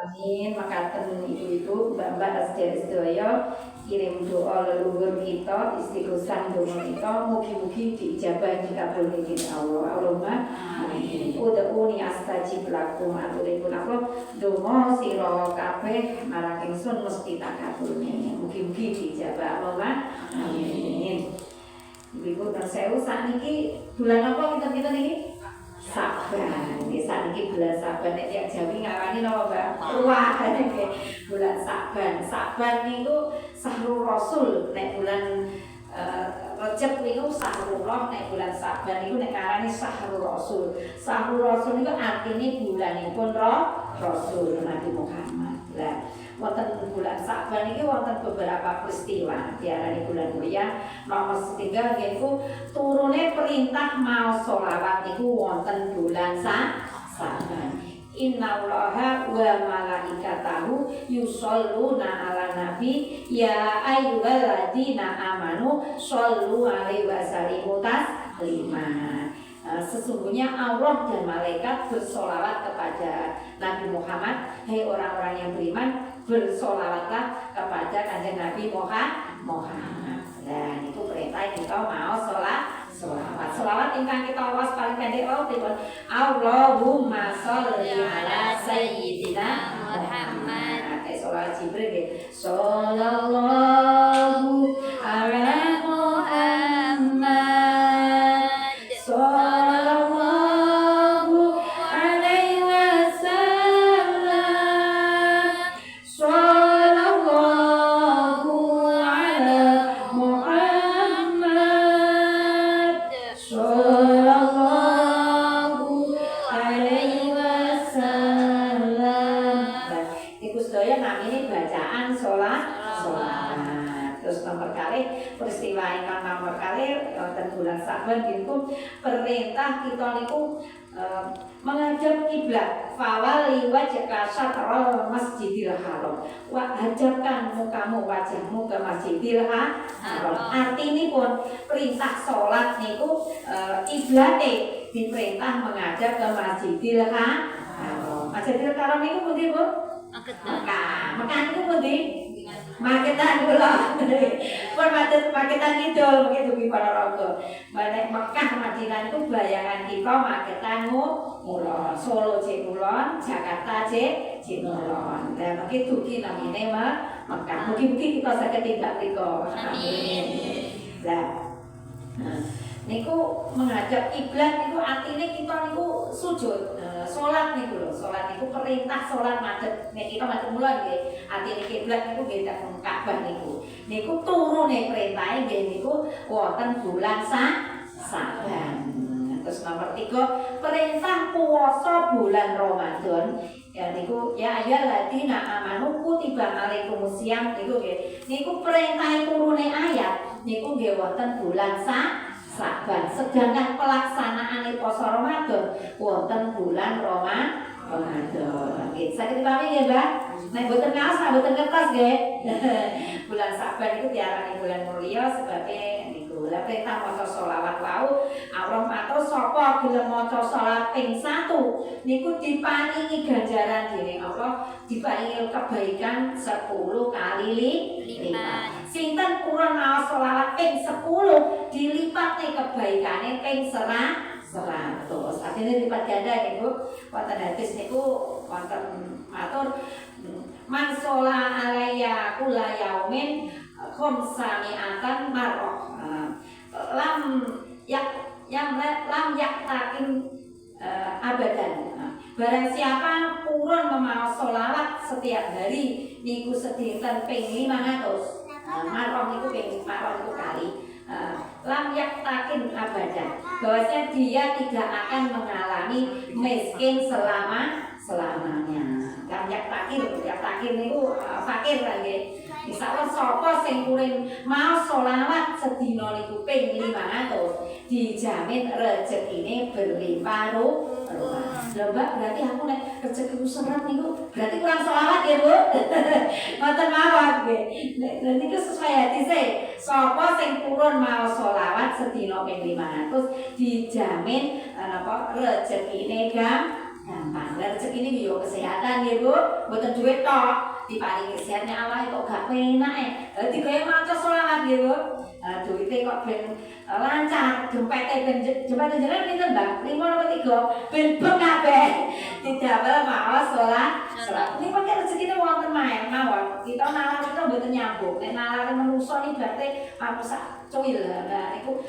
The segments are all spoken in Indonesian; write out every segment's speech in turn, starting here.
Amin. Makaten ibu-ibu, mbak-mbak sedherek kirim doa leluhur kita, istighosan donga kita, mugi-mugi diijabah dikabulke dening Allah. Allahumma amin. Ud'uni astajib lakum. Aturipun apa donga sira kabeh marang ingsun mesti tak kabulne. Mugi-mugi diijabah. Allahumma amin. Ibu-ibu dan sewu sakniki bulan apa kita niki? Saban. Nggih sakniki bulan Saban nek tiyang Jawi ngarani napa, Mbak? Wah, nggih. Bulan Saban. Saban niku Sahrul Rasul, nek bulan Rejab niku Sahrullah, nek bulan Saban niku nek ngarani Sahrul Rasul. Sahrul Rasul niku artine bulanipun Rasul Nabi Muhammad. Lah, wonten bulan Saban iki wonten beberapa peristiwa diarani bulan mulia. Nomor setunggal niku turune perintah maos sholawat niku wonten bulan Saban. Innallaha wa malaikatahu yusholluna ala nabi ya ayyuhalladzina amanu shollu alaihi wasallimu taslima. Sesungguhnya Allah dan malaikat bersolawat kepada Nabi Muhammad. Hai orang-orang yang beriman, bersolawatlah kepada kanjeng Nabi Muhammad. Dan itu perintah kita mau solawat. Solawat ingkang kita awas paling pendek wau Allahumma sholli ala sayyidina Muhammad. Kayak solawat Jibril nggih. Shallallahu ala Muhammad. Sallallahu alaihi wasallam. Sallallahu ala Muhammad. Sallallahu alaihi wasallam. Iku sedaya namine bacaan sholat. Terus nomor kali peristiwa ingkang nomor kali wonten bulan Saban niku perintah kita niku menghadap kiblat. Fawali wajhaka syatral Masjidil Haram. Hadapkan mukamu wajahmu ke Masjidil Haram. Artinipun perintah salat niku kiblate diperintah menghadap ke Masjidil Haram. Masjidil Haram niku pundi, Bu? Mekah. Mekah niku pundi? Magetan kula. Pun Magetan kidul begitu ki para raga. Nek Mekah Madinah itu bayangan kita Magetan mulon, Solo cek mulon, Jakarta cek mulon. Lah begitu ki namine Mekah. Mugi-mugi kita saged tindak mriku. Amin. Lah niku menghadap kiblat niku artine kita niku sujud. Salat niku lho, salat niku perintah salat madhep. Nek kita madhep mulon nggih, artine kiblat niku nggih teng Ka'bah niku. Niku turune perintahe nggih niku wonten bulan Saban. Terus nomor 3, perintah puasa bulan Ramadan. Ya niku ya ayyuhalladzina amanu kutiba alaikumusiyam niku nggih. Niku perintah turune ayat niku nggih wonten bulan Saban. Sedangkan pelaksanaan puasa Ramadan wonten bulan Ramadan. Nggih, saged dipahami nggih, Mbak? Nek boten ngaos, boten kertas nggih. Bulan Saban itu diarani bulan mulia sebagai niku. Lah perintah maca sholawat wau, Allah matur sapa gelem maca salat ping 1 niku diparingi ganjaran dening Allah, diparingi kebaikan 10 kali lipat. Sinten purun maos sholawat ping 10 dilipat nih kebaikane ping 100. Artinya lipat ganda niku. Wonten hadis niku wonten matur man sholla alayya kulla yaumin khamsami'atan marrah. Lam yaktakin abadan. Barang siapa purun memaos sholawat setiap hari niku sedinten ping 500. Marrah niku ping marrah niku kali. Lam yaktakin abadan. Bahwasanya dia tidak akan mengalami miskin selamanya. Lam yaktakin niku fakir lagi. Insyaallah sapa sing kuring maos sholawat sedina niku ping 500 dijamin rezekine berlimpah ruah. Lho Mbak, berarti aku nek rezekiku seret niku berarti kurang sholawat ya, Bu. Mboten mawon nggih. Nek niku sesuai hadis sapa sing purun maos sholawat sedina ping 500 dijamin napa rezekine gampang. Lah rezeki ini yo kesehatan ya Bu, mboten duit tok. Diparingi sehatnya Allah kok gak penak dadi gawe maca selawat ya Bu. Duite kok ben lancar, dompete ben jempete jenengan pinten Mbak? 5 apa 3? Ben bek kabeh. Didamel maos salat. Ini pakai rezekine wonten mawon. Kita nalar kita mboten nyambung. Nek nalare manusa iki berarti manusa cuwil. Nah niku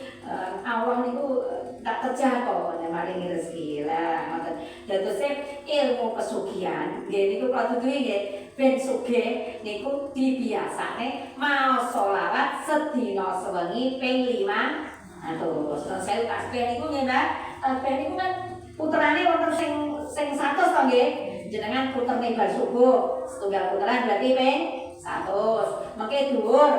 Allah niku tak terjangkau nek maringi rezeki. Lah ngoten. Dadose ilmu pesugihan nggih niku kula tuduhi nggih ben sugih niku dibiasane maos selawat sedina sewengi ping 5. Terus saya tasbih niku nggih Mbak. Tasbih niku kan puterane wonten sing 100 to nggih. Jenengan puterne bar subuh, setunggal puteran berarti ping 100. Mengke dhuwur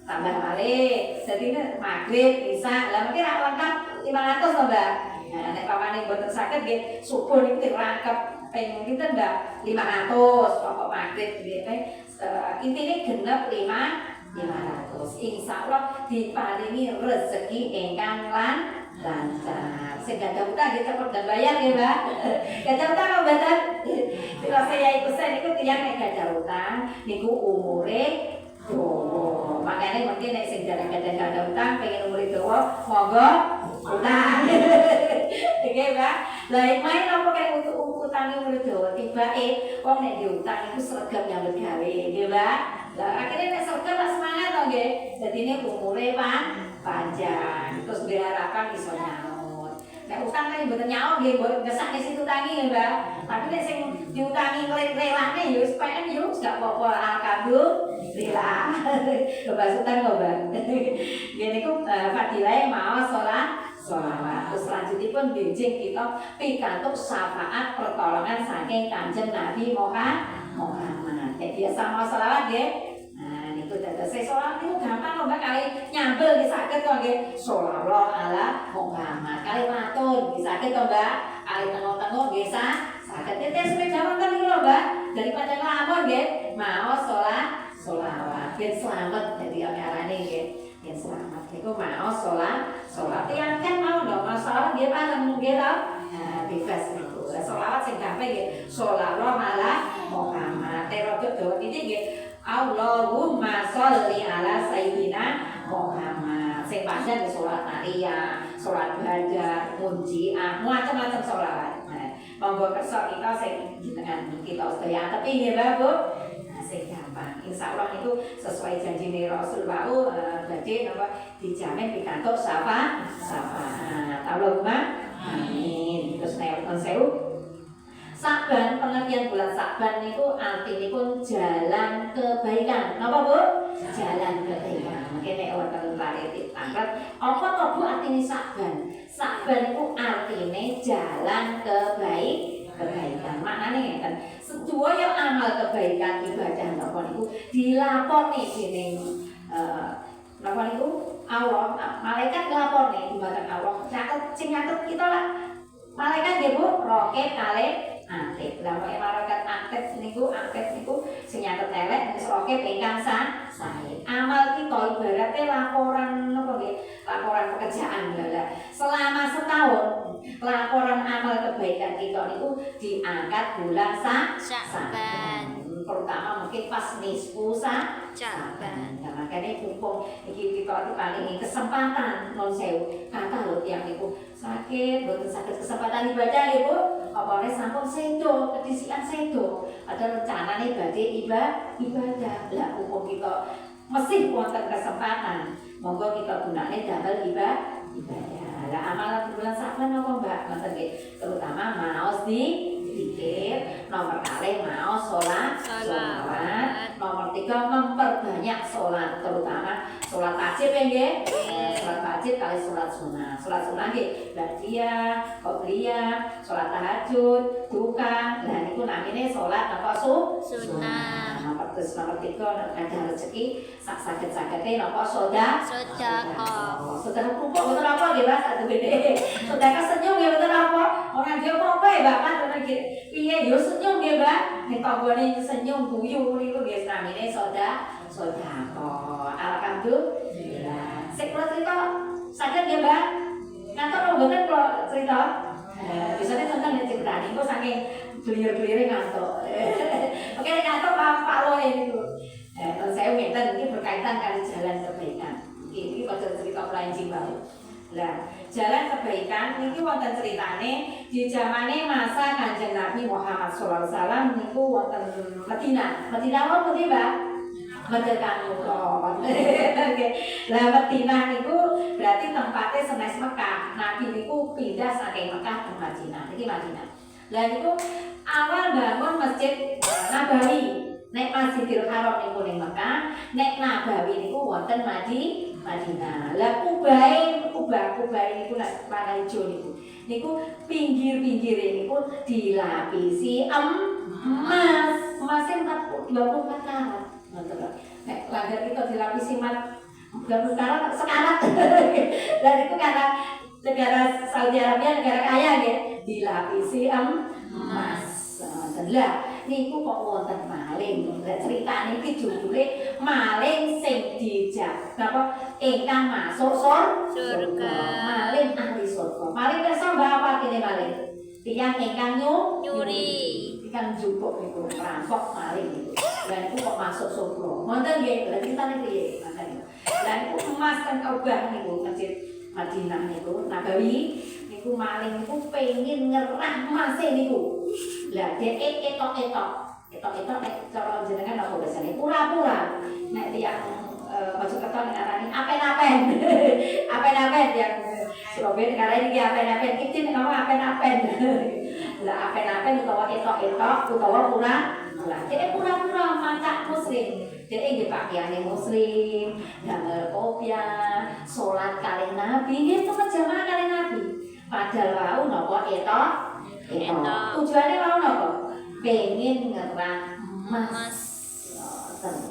tambah malih. Dadi magrib, isya, lah mengke ra lengkap 500 to Mbak. Nah nek pamane mboten saged nggih subuh niku dirangkep ping pinten Mbak? 500 pokok magrib nggih ping intine genep 500. Insyaallah diparingi rezeki ingkang lancar. Sing gadah utang nggih cepet dan bayar nggih Mbak. Gadah utang kok mboten. Bila saya iku niku tiyang nek gadah utang niku umure dawa. Makane mungkin nek sing jarang gadah utang pengen umure dawa monggo utang. Nggih Mbak. Lah main apa kaya utange umure dawa tibake wong nek diutang iku sregep nyambut gawe nggih Mbak. Lah akhirnya nek sregep lah semangat to nggih. Dadine umure panjang. Terus berharapan iso nyaut. Nek utang kan mboten nyaut nggih, mboten ngesake situ tangi nggih Mbak. Tapi nek sing diutangi relane ya wis PM yo gak apa-apa alhamdulillah. Kebasutan kok Mbak. Nggih niku fadilahe maos selawat. Terus selanjutipun benjing kita pikantuk syafaat pertolongan saking Kanjeng Nabi Muhammad. Kayak biasa mau selawat nggih. Nah niku dados selawat niku gampang kok Mbak kali nyambel nggih saged kok nggih. Shallallahu ala Muhammad. Kali matur nggih saged to Mbak. Kali tengok-tengok nggih saged. Tetes sepeda wonten niku lho Mbak. Daripada nglamun nggih, maos sholawat. Ben slamet dadi arane nggih. Ben slamet. Niku maos sholawat. Tiyang kan mau lho masalah nggih pareng nggih to. Nah, bebas niku. Sholawat sing gampang nggih. Shallallahu ala Muhammad. Terodot dawa titik nggih. Allahumma sholli ala sayyidina Muhammad. Sing panjang salat Maria, salat Badar, Munjiah, macam-macam sholawat. Monggo kersa kita sing jenengan kita sedaya tapi nggih Mbak Bu. Nah sing gampang. Insyaallah niku sesuai janjine Rasul wau badhe napa dijamin pikantuk syafaat. Allahumma amin. Terus nek wonten sewu Saban, pengertian bulan Saban niku artinipun jalan kebaikan. Napa Bu? Jalan kebaikan. Mungkin nek wonten klaritik angkat apa to Bu artine Saban? Saban niku artine jalan kebaikan. Maknane ngeten. Sedaya amal kebaikan ibadah napa niku dilaponi dening napa niku Allah, malaikat nglaponi dumateng Allah. Catet sing nyatet kita lah. Malaikat nggih Bu, roket kalih aktif. Lah nek malaikat aktif niku sing nyatet elek wis roket ingkang sae. Amal kita ibaratnya laporan napa nggih? Laporan pekerjaan lah. Selama setahun laporan amal kebaikan kita niku diangkat bulan Saban. Terutama mungkin pas nisfu Saban. Nah, makanya mumpung iki kita diparingi kesempatan non sewu. Kata lho tiyang niku sakit, boten saged kesempatan ibadah ya Bu. Apane sampun sedo, kedisikan sedo. Ada rencanane badhe ibadah. Lah mumpung kita mesti wonten kesempatan. Monggo kita gunakne damel ibadah. Lah amalan bulan Saban apa Mbak? Ngoten nggih. Terutama maos dikir, nomor kalih maos salat. Nomor 3 memperbanyak salat, terutama salat wajib nggih. Salat wajib kali salat sunah. Salat sunah nggih ba'diyah, qobliyah, salat tahajud, duka. Lah niku namine salat apa sunah. Nomor 3 ada rezeki sak saged-sagede napa sedekah. Sedekah kumpul mboten apa nggih Mas, atuh gede. Sedekah senyum nggih mboten apa. Ora nggih apa-apa ya Bapak tenan nggih. Piye yo senyum nggih Mbak. Nek tanggane senyum guyu niku nggih namine sedekah. Alhamdulillah. Sik kula crita saged nggih Mbak. Kantor mboten kula crita. Biasanya tentang nek ceritane kok saking belir-belire ngantuk. Oke nek ngantuk Pak Lo ini tuh. Saya ngeten iki berkaitan kali jalan kebaikan. Iki kok cerita pelanjing baru. Lah, jalan kebaikan niki wonten critane di zamane masa Kanjeng Nabi Muhammad sallallahu alaihi wasallam niku wonten Madinah. Madinah apa pundi, Mbak? Madinah Nurul. Lah Madinah niku berarti tempatnya senes Mekah. Nabi niku pindah saking Mekah ke Madinah. Niki Madinah. Lah niku awal bangun Masjid Nabawi. Nek Masjidil Haram niku ning Mekah, nek Nabawi niku wonten Madinah. Lah kubah niku nek warna ijo niku. Niku pinggir-pinggire niku dilapisi emas. Emasnya 24 karat. Nek langgar kita dilapisi emas 24 karat sekarat. Dan itu karena negara Saudi Arabia negara kaya ya, dilapisi emas. Lah niku kok wonten maling. Lah critane iki judule maling sing dijak napa ingkang masuk surga. Maling ahli surga. Maling kersa apa artine maling? Tiyang ingkang nyuri. Ingkang jupuk niku rampok maling niku. Lah niku kok masuk surga. Wonten nggih, lah critane piye? Lah niku emas kan obah niku Masjid Madinah niku Nabawi. Niku maling niku pengen nyerah emasé niku. Lah dhek etok-etok nek cara jenengan apa biasane pura-pura. Nek tiyang Mojokerto nek arani apen-apen. Apen-apen yang Surabaya karena ini apen-apen iki nek ngomong apen-apen. Lah apen-apen utawa etok-etok utawa pura. Lah dhek pura-pura macak muslim. Dhek nggih pakaiane muslim, damel kopiah, salat kalih Nabi, nggih jamaah kalih Nabi. Padahal wau napa etok. Tujuannya mau napa? Pengen ngerah emas.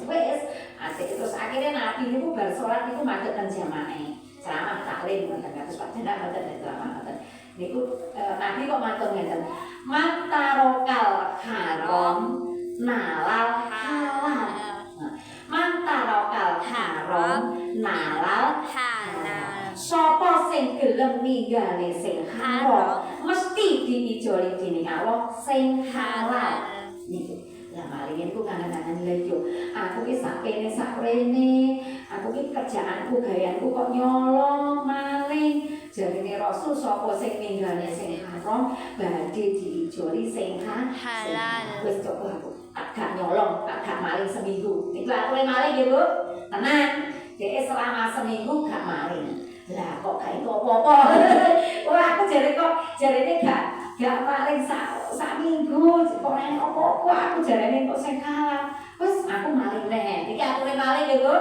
Wes, asik terus akhirnya Nabi niku bar salat niku madhep teng jamaah. Ceramah taklim ngoten kados Pak Jenderal ngoten ceramah ngoten. Niku Nabi kok matur ngeten. Mantarokal haram nalal halal. Mantarokal haram nalal halal. Sapa sing gelem ninggale sing haram mesti diijoli dening Allah sing halal. Niku. Lah maling niku kangen-kangen lha yo. Aku ki sakene sakrene, aku ki kerjaanku gaweanku kok nyolong maling. Jarine Rasul sapa sing ninggale sing haram badhe diijoli sing halal. Wis coba aku gak nyolong, gak maling seminggu. Niku aku maling nggih, Bu. Tenan. Dhek selama seminggu gak maling. Lah kok gak iso apa-apa. Wah aku jarene gak maling sak minggu kok nek apa-apa aku jarene kok sing kalah. Wes aku maling neh. Iki aku maling ya, Bu.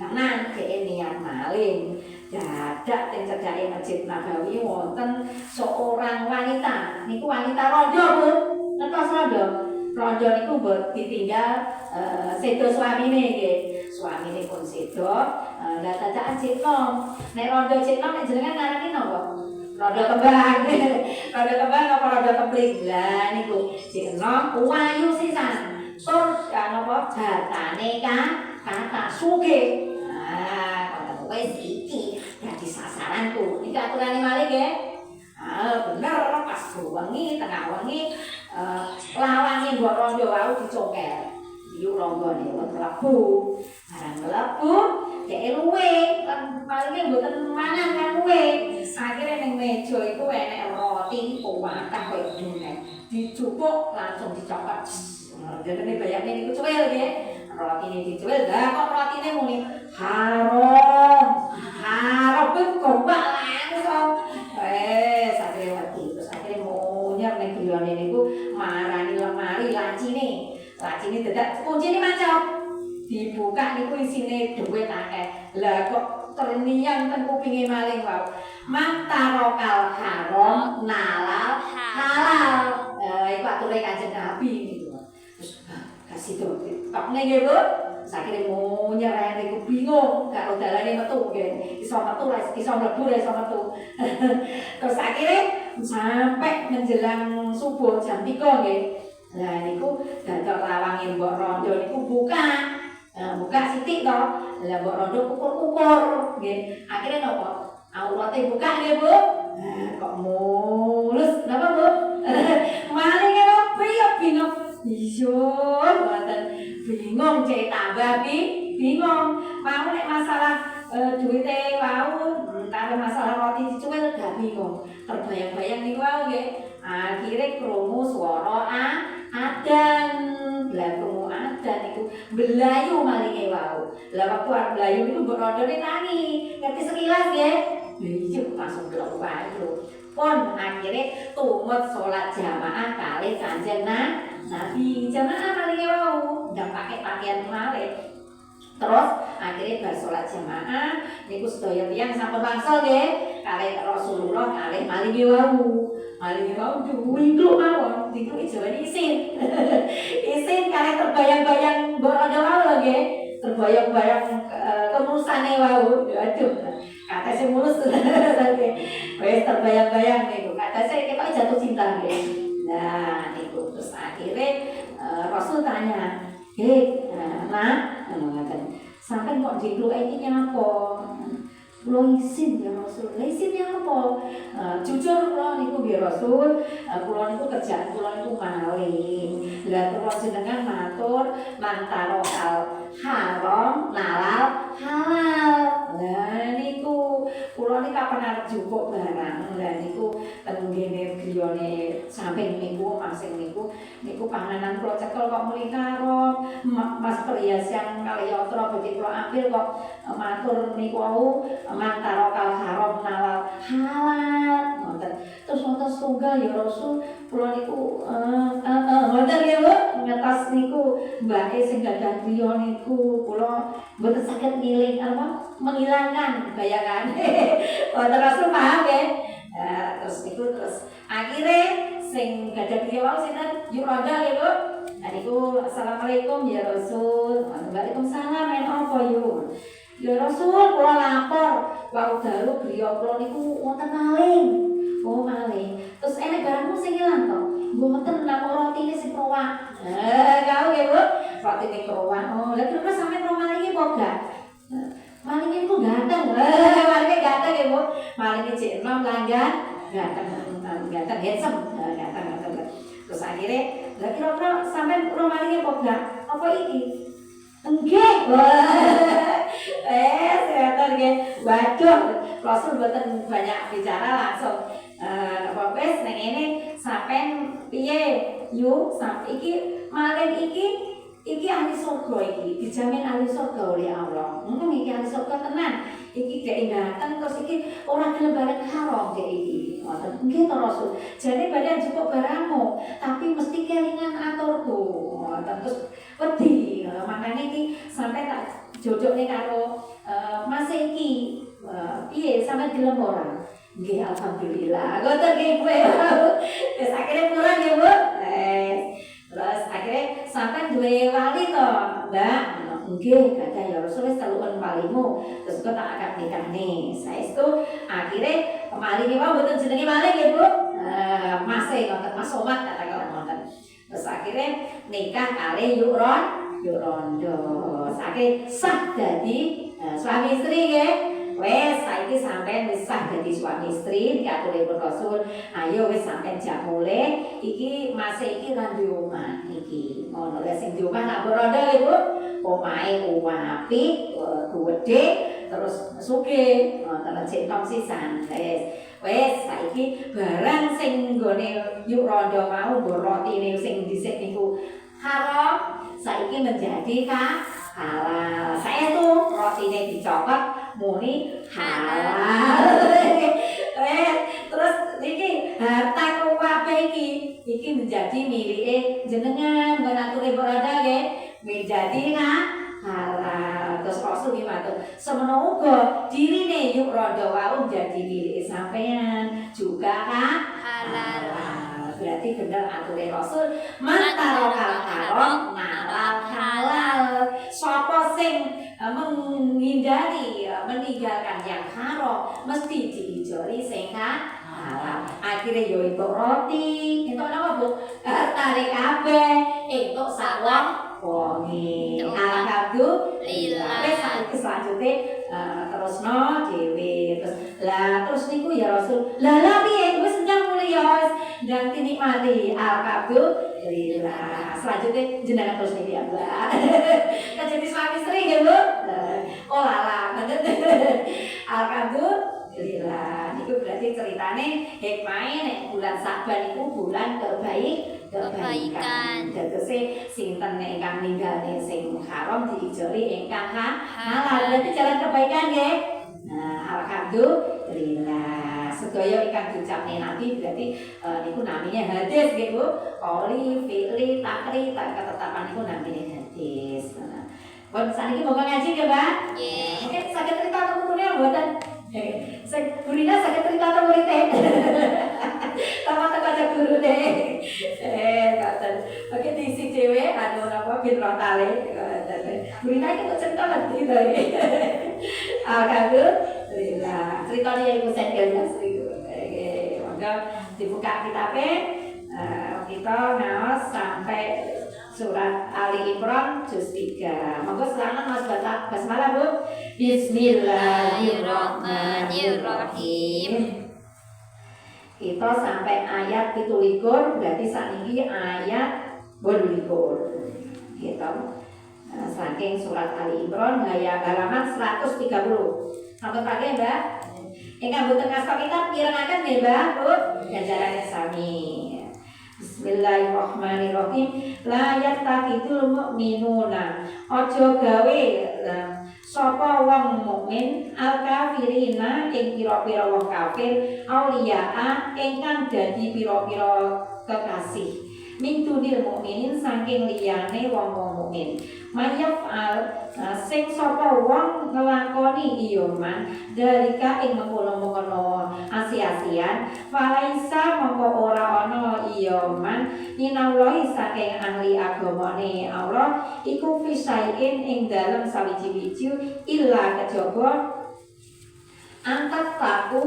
Tenan dhek niat maling. Dadak teng cedhake Masjid Nabawi wonten seorang wanita. Niku wanita rondo, Bu. Ngertos rondo? Rondo niku mbok ditinggal sedo suamine nggih. Suamine pun sedo, lah dadakan cekno. Nek rondo cekno nek jenengan ngarani napa? Rondo kembang. Rondo kembang apa rondo kempling? Lah niku cekno wayu sisan. Tur napa hartane kata sugih. Nah, kowe iki dadi sasaranku. Iki aturane malih nggih. Bener pas wengi tengah wengi lawange mbok rondo wau dicongkel. Yu ronggone wonten mlebu. Barang mlebu dhek luwe kan palinge mboten mangan kan luwe. Akhire ning meja iku enek roti kuwatah koyo dunek. Dijupuk langsung dicokot. Jenenge bayane niku cuwil nggih. Rotine dicuwil. Lah kok rotine muni haram. Haram gombak langsung. Akhire wedi. Terus akhire munyer ning griyane niku marani lemari lacine. Lacine dadak kuncine mancap. Dibuka niku isine dhuwit akeh. Lah kok terniang ten kupinge maling wae. Mantarokal haram nalal halal. Iku ature Kanjeng Nabi niku. Terus kasih tokne nggih, Bu. Sakire munyer niku bingung karo dalane metu nggih. Iso metu iso mlebu iso metu. Terus akhire sampai menjelang subuh jam 3 nggih. Lah niku dadak lawange mbok rondo niku buka. Buka sithik to. Lah mbok rondo kukur-kukur nggih. Akhire napa? Aurate buka nggih, Bu. Kok mulus napa Bu? Malinge opo ya bingung. Iya, mboten bingung cek tambah bingung. Mau nek masalah duwite wau karo masalah roti dicuwil gak bingung. Terbayang-bayang niku wau nggih. Akhire krungu swara adan. Lah krungu adan niku mblayu malinge wau. Lah waktu arep mblayu niku mbok rondone tangi. Ngerti sekilas nggih? Iya langsung blok wae lho. Pun akhire tumut salat jamaah kalih Kanjeng Nabi. Jamaah malinge wau ndak pakai pakaian malih. Terus akhirnya bar salat jamaah niku sedaya tiyang sampun wangsul nggih kalih Rasulullah kalih malinge wau. Malinge wau duwingkluk mawon, dingkluk Jawane isin. Isin kalih terbayang-bayang mbok wau lho nggih. Terbayang-bayang kemurusane wau. Aduh, kata sing mulus. Wis terbayang-bayang niku. Kata saya ketok jatuh cinta nggih. Nah, niku terus akhirnya Rasul tanya, Nak, sampai kok diklu ini apa? Kulo isin ya Rasul. Isin ya apa? Jujur kulo niku nggih Rasul, kulo niku kerjaan kulo niku maling. Lah terus jenengan matur mantarokal haram nalal halal. Lah niku kulo niki kapan arep jupuk barang. Lah niku ten ngene griyane samping niku masing niku panganan kulo cekel kok muni karo Mas perhiasan kali yatra badhe kulo ambil kok matur niku wau mantarokal haram nalal halal. Ngoten. Terus wonten setunggal ya Rasul kulo niku ngoten ya Bu, ngetos niku mbake sing gadah griya niku kula mboten saged ngiling menghilangkan bayangan. Wonten Rasul paham ya. Terus niku terus akhire sing gadah griya wau sinten yuk ronda ya Bu. Nah niku assalamualaikum ya Rasul. Waalaikumsalam men apa yuk. Ya Rasul kula lapor wau dalu griya kula niku wonten maling. Oh maling. Terus enek barangmu sing ilang to? Mboten namung rotine sing krowak. Kau ya Bu, rotine krowak. Oh, lha kira sampeyan ro malinge apa gak? Malinge niku ganteng. Malinge ganteng ya Bu. Malinge cek enom langgan ganteng handsome. Ganteng. Terus akhirnya lha kira sampeyan ro malinge apa gak? Apa iki? Nggih. Sebentar nggih. Waduh, Rasul mboten banyak bicara langsung wis nang ngene sampean piye yuk sampe iki maling iki ahli surga iki dijamin ahli surga oleh Allah. Iki ahli surga tenan. Iki dhek ganteng terus iki ora gelem bareng haram dhek iki. Ngoten. Nggih to Rasul. Jane badhe cukup barangmu, tapi mesti kelingan aturku. Ngoten. Terus wedi. Makane iki sampe tak jojokne karo Mas iki. Piye sampe gelem ora? Nggih alhamdulillah. Ngoten nggih kowe. Wis akhire pulang ya Bu. Terus akhire sampean duwe wali to, Mbak. Nggih, gadah ya Rasul wis teluken walimu. Terus kok tak akad nikahne. Saestu akhire malinge wae mboten jenenge maling ya Bu. Mas ngoten Mas Somad kata ngoten. Terus akhire nikah kalih yuk rondo. Saiki sah dadi suami istri nggih. Wes saiki sampean wis sah dadi suami istri diaturipun Rasul. Ayo wis sampean jak mulih iki Mas iki ra duwe omah iki. Ngono lek sing di omah nak rondo ya Bu. Omahe apik, gedhe terus sugih. Ngoten cek entom sisan. Wes saiki barang sing nggone yuk rondo mau nggo rotine sing dhisik niku haram saiki menjadi halal. Saya tuh rotine dicokot muni halal. Terus iki harta kabeh iki menjadi milike jenengan menaturi berada nggih menjadi halal. Terus Rasul matur semono uga dirine yuk rondo wau menjadi milike sampean juga halal. Berarti bener aturan Rasul mantarokal haram nalal halal. Sapa sing menghindari meninggalkan yang haram mesti diijoli sing halal. Akhire yo entuk roti, entuk napa Bu? Tarik kabeh, entuk sak wong wonge. Alhamdulillah. Wis selanjutnya terus no dewe terus niku ya Rasul lah piye wis ndang mulya ndang dinikmati alhamdulillah. Selanjutnya jenengan terus niki ya Mbak. Kan jadi suami istri nggih Bu. Oh lala bener. Alhamdulillah. Niku berarti ceritane hikmahe nek bulan Saban iku bulan kebaikan. Tegese sinten ingkang ninggale sing haram diijoli ingkang halal. Berarti jalan kebaikan nggih. Nah, alhamdulillah. Sedaya ingkang diucapne Nabi berarti niku namanya hadis nggih Bu. Qauli, fi'li, takri, ketetapan niku namanya hadis. Pun saniki monggo ngaji nggih, Mbak? Nggih. Oke, saged cerita putune mboten? Gurina sakit cerita atau muridnya? Tama-tama aja guru deh. Kata, oke diisi cewek, ada apa bintang tali. Gurina itu cerita nanti dari. Alhamdulillah. Ceritanya ibu saya maka dibuka kitabnya. Kita ngawas sampai surat Ali Imran juz 3. Monggo silakan Mas baca basmalah Bu. Bismillahirrahmanirrahim. Kita sampai ayat 17 berarti sakniki ayat 28. Gitu. Saking surat Ali Imran halaman 130. Sampai pagi Mbak. Ingkang boten ngastos kitab pirengaken nggih Mbak, Bu. Ganjarane sami. Bismillahirrahmanirrahim. La yattaqidul mu'minuna. Aja gawe sapa wong mukmin al-kafirina ing pira-pira wong kafir auliyaa ingkang dadi pira-pira kekasih. Min dunil mukminin saking liyane wong-wong mukmin. Mayaf'al sing sapa wong nglakoni iya man dalika ing mengkono-mengkono asi-asian falaisa mongko ora ana iya man minallahi saking ahli agamane Allah iku fisaiin ing dalem sawiji-wiji illa kejaba antat taku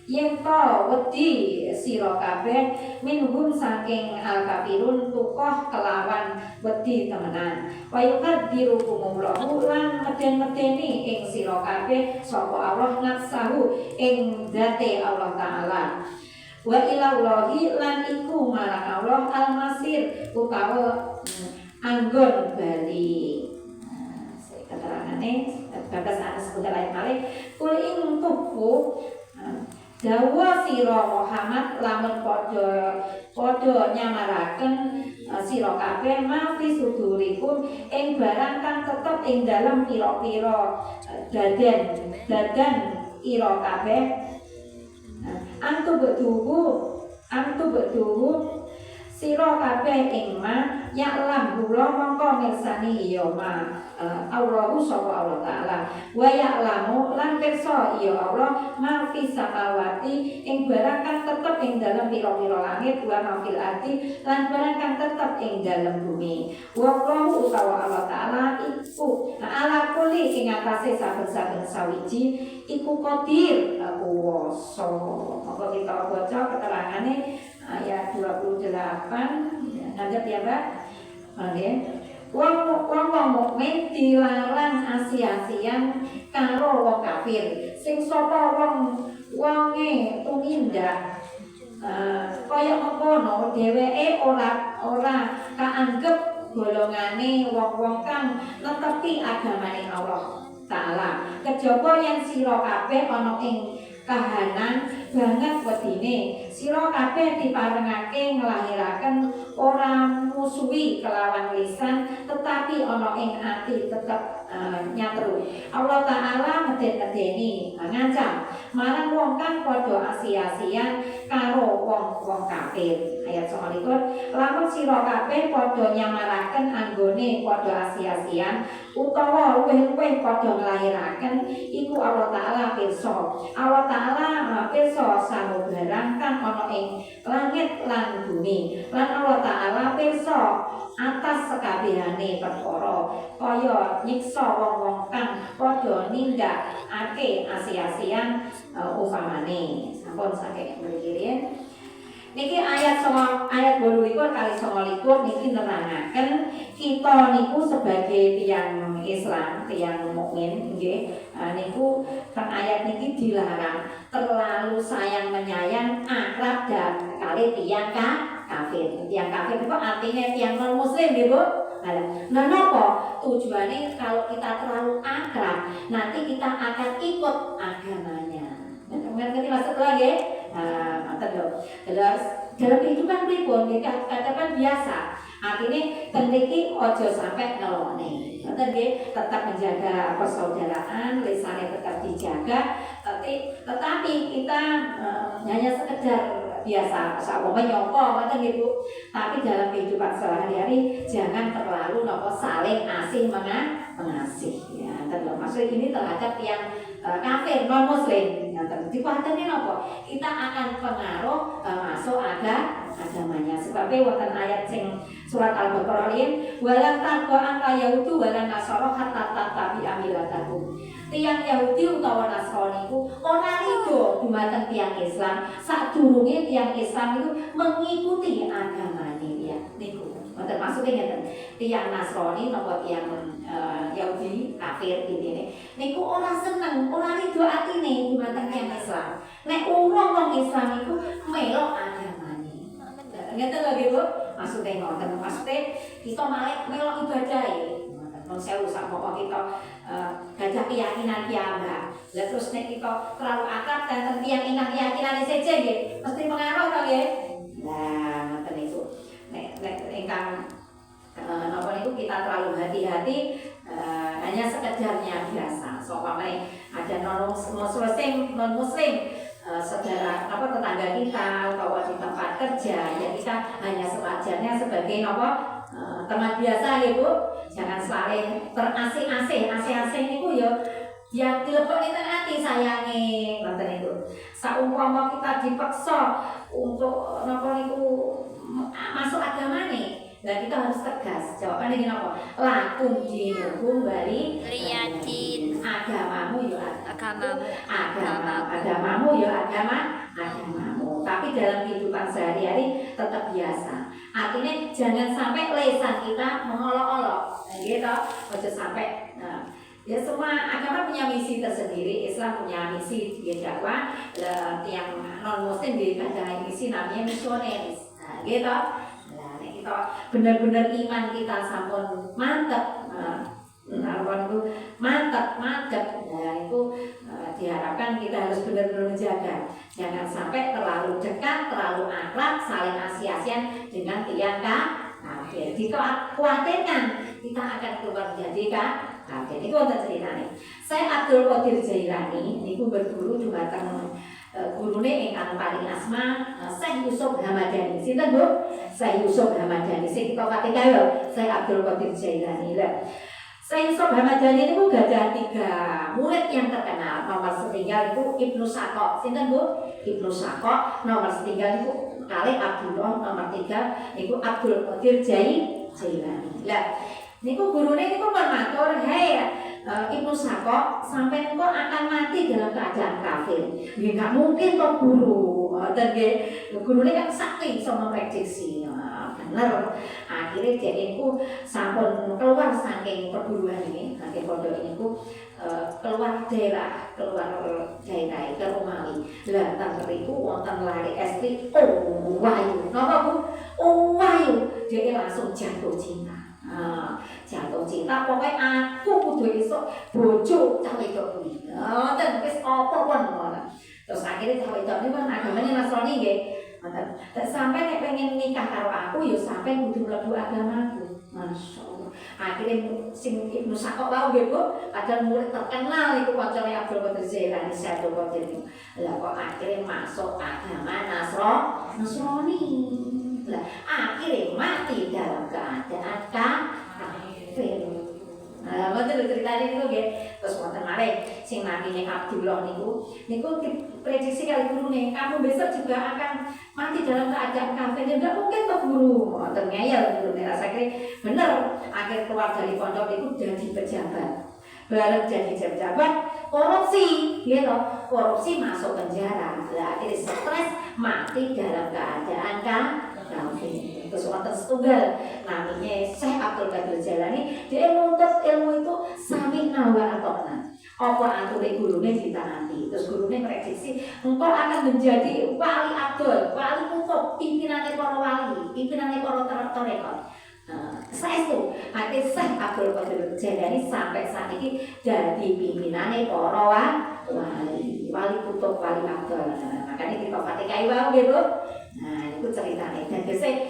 yen to wedi sira kabeh minhum saking al-kafirun tukoh kelawan wedi temenan wa yukadzirukumullahu lan meden-medeni ing sira kabeh sapa Allah nafsahu ing zate Allah taala wa ilallahi lan iku marang Allah al-masir utawa anggon bali. Keterangane batas atas sebentar lain malih kul ing tuku dawa sira Muhammad lamun padha nyamaraken sira kabeh mafi sudurikum ing barang kang tetep ing dalem pira-pira dadan ira kabeh antu beduhu sira kabeh ing ma ya'lam kula mongko mirsani ya ma Allahu sapa Allah taala wa ya'lamu lan pirsa ya Allah ma fis samawati ing barang kang tetep ing dalem pira-pira langit wa ma fil ardi lan barang kang tetep ing dalem bumi wa Allahu utawa Allah taala iku ala kulli ing atase saben-saben sawiji iku qadir kuwasa. Monggo kita baca keterangane ayat 28 lanjut ya Mbak. Oke. Wong mukmin dilarang asi-asian karo wong kafir. Sing sapa wonge tumindak kaya mengkono dheweke ora kaanggep golongane wong-wong kang netepi agamane Allah taala. Kejaba yen sira kabeh ana ing kahanan banget wedine sira kabeh diparengake nglahiraken ora musuhi kelawan lisan tetapi ana ing ati tetep nyatru. Allah taala meden-medeni ngancam marang wong kang padha asi-asian karo wong kafir. Ayat 29 lamun sira kabeh padha nyamaraken anggone padha asi-asian utawa luwih-luwih padha nglahiraken iku Allah taala pirsa. Allah taala pirsa samubarang kang ana ing langit lan bumi lan Allah taala pirsa atas sekabehane perkara kaya nyiksa wong-wong kang padha nindakake asi-asian upamane. Sampun saking mriki niki ayat 28 kali 29 niki nerangaken kita kita niku sebagai tiang Islam, tiang mukmin nggih, niku teng ayat niki dilarang terlalu sayang menyayang akrab dan kali tiang kafir. Tiang kafir itu artinya tiang non muslim nggih Bu. Nah, napa tujuannya kalau kita terlalu akrab, nanti kita akan ikut agamanya. Ngerti maksud lagi? Ngoten lho. Dalam kehidupan pripun kita katakan biasa. Artinya mriki ojo sampai ngelone. Ngoten nggih, tetap menjaga persaudaraan, lisannya tetap dijaga, tetapi kita hanya sekedar biasa saumpama nyongko ngoten nggih Bu. Tapi dalam kehidupan sehari-hari jangan terlalu saling asih mengasih. Ya, maksud ini terhadap yang kafir non muslim. Dikuatkan napa? Kita akan pengaruh masuk agamanya. Sebabnya wonten ayat sing surat Al-Baqarah ini walan tarqa angka Yahudi walan Nasara hatta tattabi amilatakum. Tiang Yahudi utawa Nasrani itu ora rido dumateng tiang Islam sadurunge tiang Islam itu mengikuti agamane ya niku. Mboten maksudnya ngeten. Tiang Nasrani napa tiang Yahudi kafir intine niku ora seneng, ora rido atine dumateng tiang Islam. Nek wong Islam iku melok agamane. Ngeten lho gitu. Maksudnya ngoten, maksudnya kita malah melok ibadah ya. Non sewu sama kita gajah keyakinan piyambak. Lah terus nek kita terlalu akrab dan tiang ingkang keyakinan saja nggih, mesti pengaruh to nggih. Nah, ngoten niku. Nek ingkang napa niku kita terlalu hati-hati hanya sekedarnya biasa. Soalnya ada non muslim saudara tetangga kita atau di tempat kerja ya kita hanya sewajarnya sebagai teman biasa ya Bu. Jangan saling terasing-asing niku ya yang dilepokne ten ati sayange ngoten niku. Saumpama kita dipaksa untuk masuk agamane, nah kita harus tegas. Jawabannya gini apa? Lakum dinukum bali Riyadin agamamu ya agamamu agamamu. Tapi dalam kehidupan sehari-hari tetap biasa. Artinya jangan sampai lisan kita mengolok-olok, gitu. Ojo sampai. Ya semua agama punya misi tersendiri. Islam punya misi dia dakwah. Yang non muslim dikatakan misi namanya misionaris. Gitu. Kita benar-benar iman kita sampun mantap. Mantap. Nah itu diharapkan kita harus benar-benar menjaga. Jangan sampai terlalu dekat, terlalu akrab, saling asih-asihan dengan tiang kafir. Jika khawatirkan kita akan keluar menjadi kafir. Itu untuk ceritanya. Saya Abdul Qadir Jailani, niku berguru dumateng gurune ingkang paling asma Syekh Yusuf Hamadani. Sinten Bu? Syekh Yusuf Hamadani. Sing kita katakan lho, Syekh Abdul Qadir Jailani. Syekh Yusuf Hamadani itu gadah 3 murid yang terkenal. Nomor setinggal itu Ibnu Saqo. Sinten Bu? Ibnu Saqo. Nomor setinggal itu Khalid Abdullah. Nomor 3 itu Abdul Qadir Jailani. Lah niku gurune niku matur, "Hei Ibnu Saqo, sampai engkau akan mati dalam keadaan kafir." Ya enggak mungkin toh guru. Ngoten nggih. Gurune kan sakti iso memprediksi. Bener. Akhirnya dia niku sampun keluar saking perguruan ini, saking pondok ini keluar daerah ke Romawi. Lah teng mriku wonten lari SD Wayu. Napa Bu? Wayu. Dia langsung jatuh cinta. Jatuh cinta pokoknya aku kudu esuk bojo cah wedok kuwi. Ngoten wis apa pun ngono. Terus akhirnya cah wedok niku agamanya Nasrani nggih. Ngoten. Sampai nek pengen nikah karo aku ya sampai kudu mlebu agamaku. Masyaallah. Akhirnya sing Ibnu Saqo wau nggih Bu, padahal murid terkenal iku kancane Abdul Qadir Jailani, Syekh Abdul Qadir. Lah kok akhirnya masuk agama Nasrani. Lah akhirnya mati dalam keadaan kafir. Nah, betul ceritanya itu nggih. Terus wonten malih sing namine Abdullah niku diprediksi kali gurune, kamu besok juga akan mati dalam keadaan kafir. Tidak mungkin toh guru. Wonten ngeyel gurune rasa kira bener. Akhir keluar dari pondok itu jadi pejabat. Bareng jadi pejabat korupsi, gitu. Korupsi masuk penjara. Lah akhirnya stres mati dalam keadaan kafir. Terus wonten setunggal namanya Syekh Abdul Qadir Jailani, dia nuntut ilmu itu sami nawa atokna. Apa ature gurune ditaati. Terus gurune prediksi engkau akan menjadi wali abdul, wali kutub, pimpinane para wali, pimpinane para tarekat. Saya itu, artinya Syekh Abdul Qadir Jailani sampai saat ini jadi pimpinane para wali kutub, wali abdul. Makanya kita Fatihah wau gitu. Nah, itu ceritanya. Dan biasanya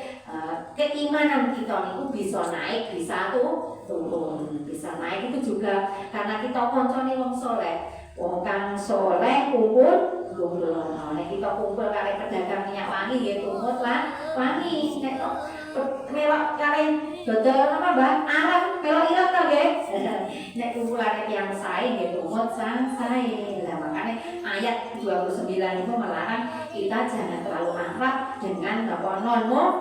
keimanan kita itu bisa naik, bisa turun, bisa naik itu juga karena kita koncone wong soleh. Wong kang soleh kumpul. Nah, kita kumpul kali pedagang minyak wangi ya tumut lah wangi. Nek melok kali dodol apa Mbak? Arep melok ireng to nggih. Nek kumpulane tiyang sae nggih tumut sae. Lah makane ayat 29 itu melarang kita jangan terlalu akrab dengan non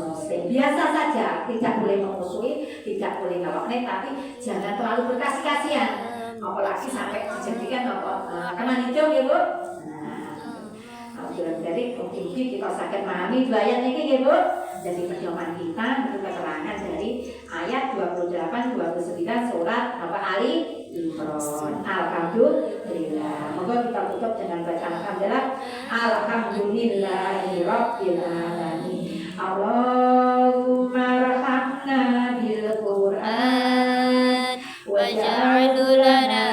muslim. Biasa saja, tidak boleh memusuhi, tidak boleh ngelokne, tapi jangan terlalu berkasih kasihan. Apalagi sampai dijadikan teman hijau ya Bu. Jadi mungkin kita sakit memahami dua ayat ini ya Bu. Jadi pedoman kita itu keterangan dari ayat 28 29 surat Ali Imran. Alhamdulillah. Moga kita tutup dengan bacaan alhamdulillah. Alhamdulillahirabbil alamin. Allahumma arhamna bil Qur'an waj'al lana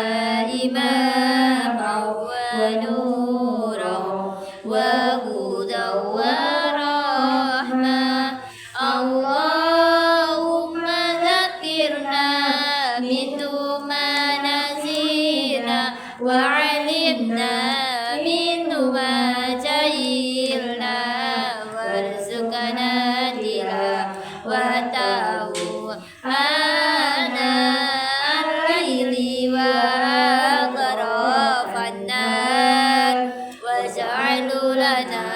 imaman wa nuran wa hudan wa rahmah. Allahumma dzakirna minhu ma nazilna wa 'allimna minhu ma jahilna warzuqna tilawatahu ana al-laili wa atrafan nar waj'al lana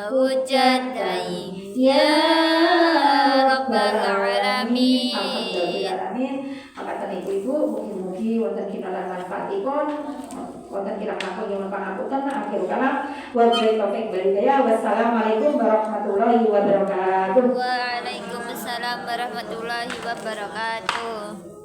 hujjatan ya rabbal alamin. Alhamdulillah. Ibu, mugi-mugi wonten kinalan manfaatipun, wonten kirang langkung yang pangapunten akhir kalam wa billahi taufiq wal hidayah. Wassalamualaikum warahmatullahi wabarakatuh. Waalaikumsalam warahmatullahi wabarakatuh.